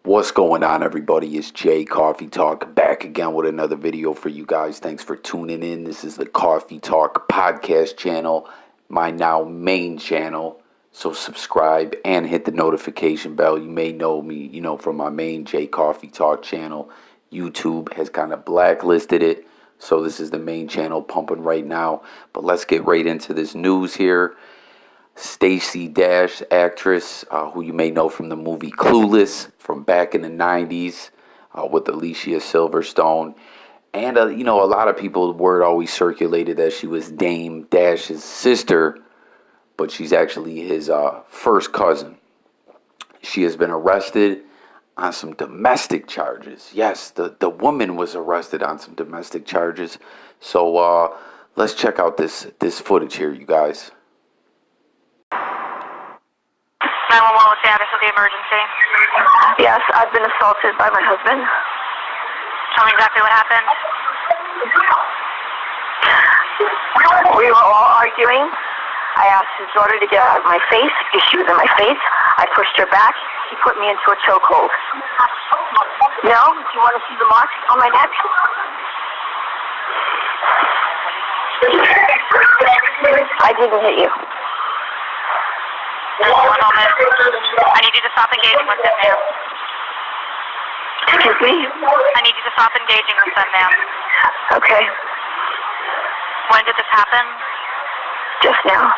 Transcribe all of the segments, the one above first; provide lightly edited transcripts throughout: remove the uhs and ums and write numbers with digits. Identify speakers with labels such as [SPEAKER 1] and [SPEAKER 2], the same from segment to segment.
[SPEAKER 1] What's going on, everybody? It's Jay Coffee Talk back again with another video for you guys. Thanks for tuning in. This is the Coffee Talk podcast channel, my now main channel. So subscribe and hit the notification bell. You may know me, from my main Jay Coffee Talk channel. YouTube has kind of blacklisted it, so this is the main channel pumping right now. But let's get right into this news here. Stacey Dash, actress, who you may know from the movie Clueless from back in the 90s with Alicia, Silverstone. And, a lot of people, the word always circulated that she was Dame Dash's sister, but she's actually his first cousin. She has been arrested on some domestic charges. Yes, the woman was arrested on some domestic charges. So let's check out this footage here, you guys.
[SPEAKER 2] 911, what's the address of the emergency?
[SPEAKER 3] Yes, I've been assaulted by my husband.
[SPEAKER 2] Tell me exactly what happened.
[SPEAKER 3] We were all arguing. I asked his daughter to get out of my face because she was in my face. I pushed her back. He put me into a chokehold. No? Do you want to see the marks on my neck? I didn't hit you.
[SPEAKER 2] One moment. I need you to stop engaging with him, ma'am.
[SPEAKER 3] Excuse me?
[SPEAKER 2] I need you to stop engaging with them, ma'am.
[SPEAKER 3] Okay.
[SPEAKER 2] When did this happen?
[SPEAKER 3] Just now.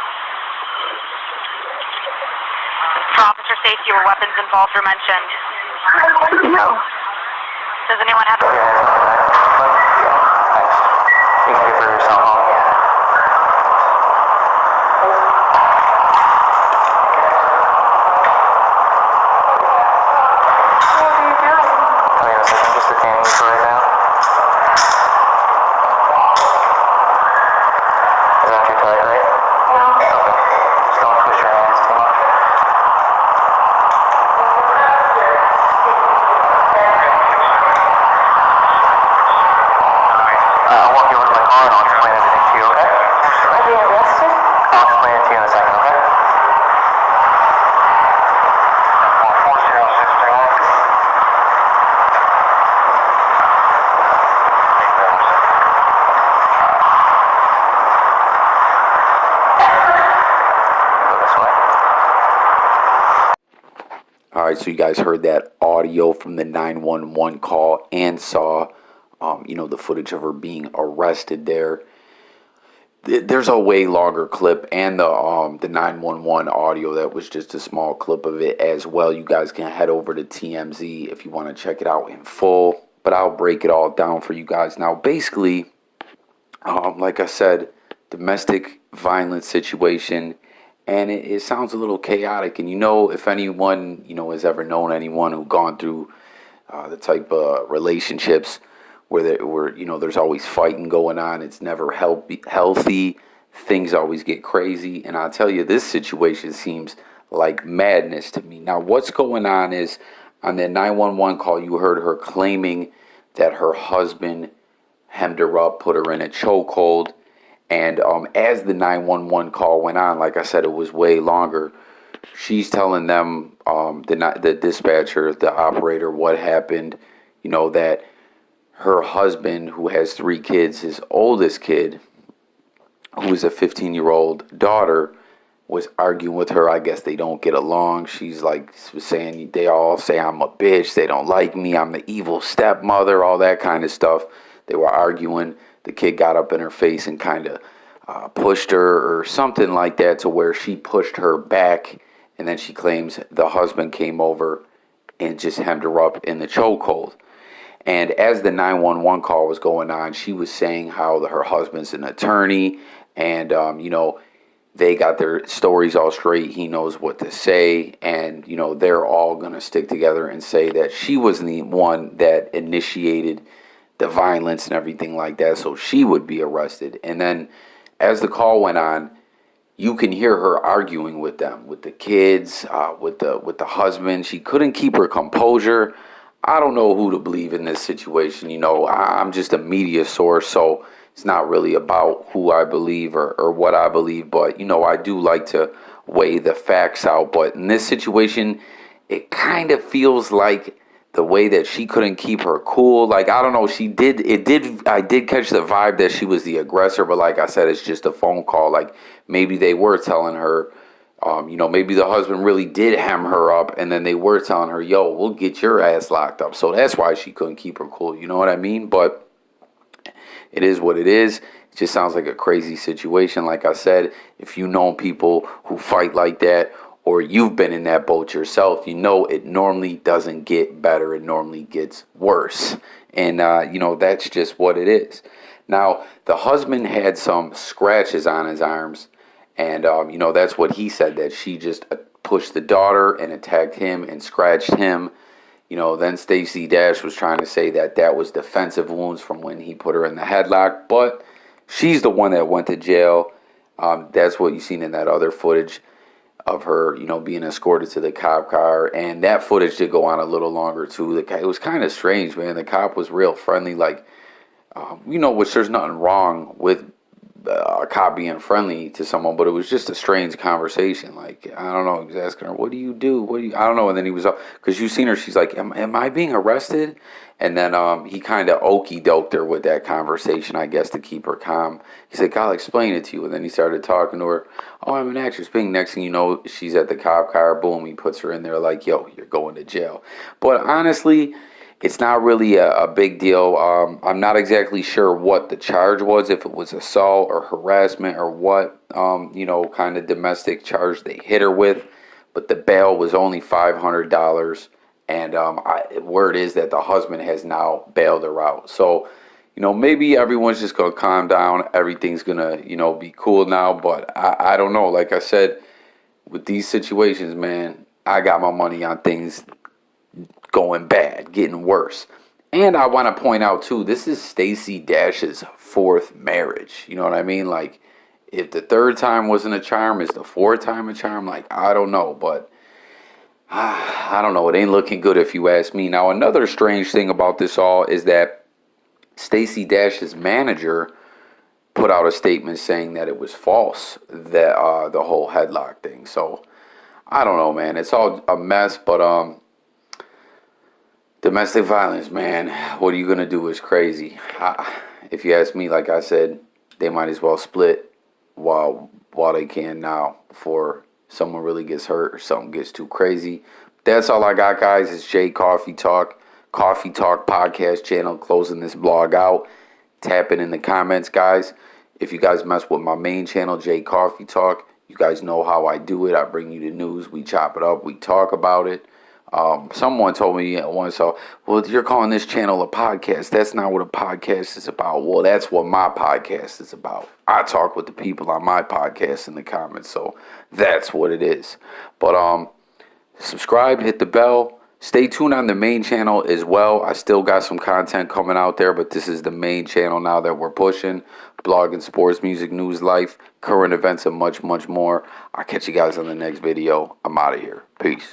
[SPEAKER 2] For Officer Stacey, were weapons involved or mentioned?
[SPEAKER 3] No.
[SPEAKER 2] Does anyone have a...
[SPEAKER 4] You can get for yourself home. I'm just detaining you for right now. Is that too tight, right? No. Okay. Just don't twist your hands too much. I'll walk you over to my car and I'll explain everything to you, okay?
[SPEAKER 3] Am I being arrested?
[SPEAKER 4] I'll explain it to you in a second, okay? 40639. Go this way.
[SPEAKER 1] All right, so you guys heard that audio from the 911 call and saw, the footage of her being arrested there. There's a way longer clip and the 911 audio that was just a small clip of it as well. You guys can head over to TMZ if you want to check it out in full, but I'll break it all down for you guys. Now, basically, like I said, domestic violence situation, and it sounds a little chaotic. And if anyone has ever known anyone who gone through the type of relationships where there's always fighting going on, it's never healthy. Things always get crazy, and I'll tell you, this situation seems like madness to me. Now, what's going on is on that 911 call, you heard her claiming that her husband hemmed her up, put her in a chokehold. And as the 911 call went on, like I said, it was way longer. She's telling them, the dispatcher, the operator, what happened, that her husband, who has 3 kids, his oldest kid, who is a 15-year-old daughter, was arguing with her. I guess they don't get along. She's saying, they all say I'm a bitch. They don't like me. I'm the evil stepmother, all that kind of stuff. They were arguing. The kid got up in her face and kind of pushed her or something like that, to where she pushed her back. And then she claims the husband came over and just hemmed her up in the chokehold. And as the 911 call was going on, she was saying how her husband's an attorney, and, they got their stories all straight. He knows what to say, and, they're all going to stick together and say that she was the one that initiated the violence and everything like that, so she would be arrested. And then as the call went on, you can hear her arguing with them, with the kids, with the husband. She couldn't keep her composure. I don't know who to believe in this situation. I'm just a media source, so it's not really about who I believe or what I believe. But, I do like to weigh the facts out. But in this situation, it kind of feels like the way that she couldn't keep her cool, like, I don't know, I did catch the vibe that she was the aggressor, but like I said, it's just a phone call. Like, maybe they were telling her, maybe the husband really did hem her up, and then they were telling her, yo, we'll get your ass locked up. So that's why she couldn't keep her cool, you know what I mean? But it is what it is. It just sounds like a crazy situation. Like I said, if you know people who fight like that, or you've been in that boat yourself, you know it normally doesn't get better. It normally gets worse. And, that's just what it is. Now, the husband had some scratches on his arms. And, that's what he said, that she just pushed the daughter and attacked him and scratched him. Then Stacey Dash was trying to say that was defensive wounds from when he put her in the headlock. But she's the one that went to jail. That's what you seen in that other footage of her, being escorted to the cop car. And that footage did go on a little longer, too. It was kind of strange, man. The cop was real friendly, like, which there's nothing wrong with a cop being friendly to someone, but it was just a strange conversation. Like, I don't know, he was asking her, what do you do? I don't know. And then he was up, because you seen her, she's like, am I being arrested? And then he kind of okey-doked her with that conversation, I guess, to keep her calm. He said, I'll explain it to you. And then he started talking to her. Oh, I'm an actress. Being next thing you know, she's at the cop car. Boom, he puts her in there like, yo, you're going to jail. But honestly, it's not really a big deal. I'm not exactly sure what the charge was, if it was assault or harassment or what, kind of domestic charge they hit her with. But the bail was only $500. And word is that the husband has now bailed her out. So, maybe everyone's just going to calm down. Everything's going to, be cool now. But I don't know. Like I said, with these situations, man, I got my money on things going bad, getting worse. And I want to point out, too, this is Stacey Dash's fourth marriage. You know what I mean? Like, if the third time wasn't a charm, is the fourth time a charm? Like, I don't know. But I don't know. It ain't looking good if you ask me. Now, another strange thing about this all is that Stacey Dash's manager put out a statement saying that it was false, that the whole headlock thing. So, I don't know, man. It's all a mess, but domestic violence, man, what are you going to do is crazy. If you ask me, like I said, they might as well split while they can now before someone really gets hurt or something gets too crazy. That's all I got, guys. It's Jay Coffee Talk podcast channel, closing this blog out. Tap it in the comments, guys. If you guys mess with my main channel, Jay Coffee Talk, you guys know how I do it. I bring you the news. We chop it up. We talk about it. Someone told me once, well, you're calling this channel a podcast. That's not what a podcast is about. Well, that's what my podcast is about. I talk with the people on my podcast in the comments, so that's what it is. But subscribe, hit the bell. Stay tuned on the main channel as well. I still got some content coming out there, but this is the main channel now that we're pushing. Blogging, sports, music, news, life, current events, and much, much more. I'll catch you guys on the next video. I'm out of here. Peace.